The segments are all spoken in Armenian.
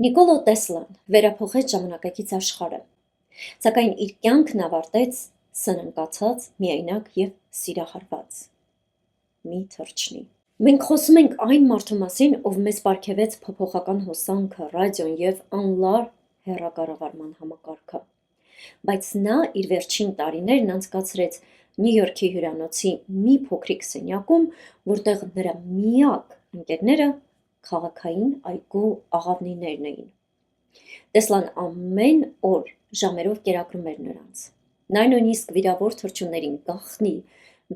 Նիկոլո Տեսլան վերափոխեց ժամանակակից աշխարհը, սակայն իր կյանքն ավարտեց սնանկացած, միայնակ և սիրահարված։ Մի թռչնի։ Մենք խոսում ենք այն մարդու մասին, ով մեզ պարգևեց փոփոխական հոսանքը, ռադիոն և անլար հեռակառավարման համակարգը, բայց նա իր վերջին տարիներն անցկացրեց Նյու Յորքի հյուրանոցի մի փոքրիկ սենյակում, որտեղ նրա միակ ընկերները քաղաքային այգու աղավնիներն էին։ Տեսլան ամեն օր ժամերով կերակրում էր նրանց։ Նա նույնիսկ վիրավոր թռչուններին գաղտնի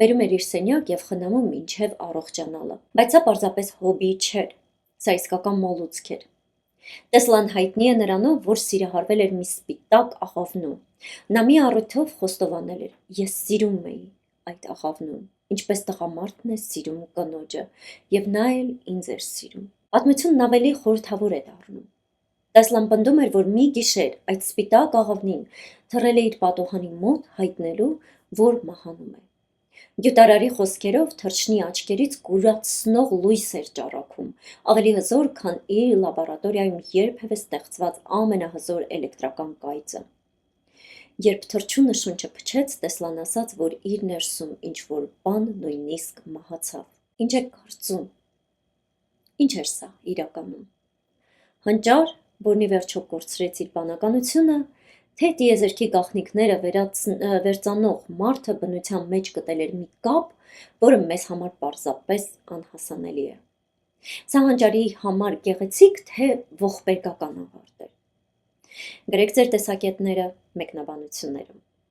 բերում էր իր սենյակ և խնամում մինչև առողջանալը։ Բայց սա պարզապես հոբբի չէր, սա իսկական մոլուցք էր։ Տեսլան հայտնի է նրանով, որ սիրահարվել էր մի սպիտակ աղավնու։ Նա մի առիթով խոստովանել էր. «Ես սիրում էի այդ աղավնուն, ինչպես տղամարդն է սիրում կնոջը, և նա էլ ինձ էր սիրում»։ Պատմությունն ավելի խորհրդավոր է դառնում։ Տեսլան պնդում էր, որ մի գիշեր այդ սպիտակ աղավնին թռել է իր պատուհանի մոտ, հայտնելու, որ մահանում է։ Գյուտարարի խոսքերով, թռչնի աչքերից կուրացնող լույս էր ճառագում, ավելի հզոր, քան իր լաբորատորիայում երբևէ ստեղծված ամենահզոր էլեկտրական կայծը։ Երբ թռչունը շունչը փչեց, Տեսլան ասաց, որ իր ներսում ինչ-որ բան նույնիսկ մահացավ։ Ինչ եք կարծում, ինչ էր սա իրականում։ Հանճար, որն ի վերջո կորցրեց իր բանականությունը, թե տիեզերքի գաղտնիքները վերծանող մարդը բնության մեջ գտել էր մի կապ, որը մեզ համար պարզապես անհասանելի է։ Սա հանճարի համար գեղեցիկ, թե ողբերգական ավարտ է։ Գրեք ձեր տեսակետները մեկնաբանություններում։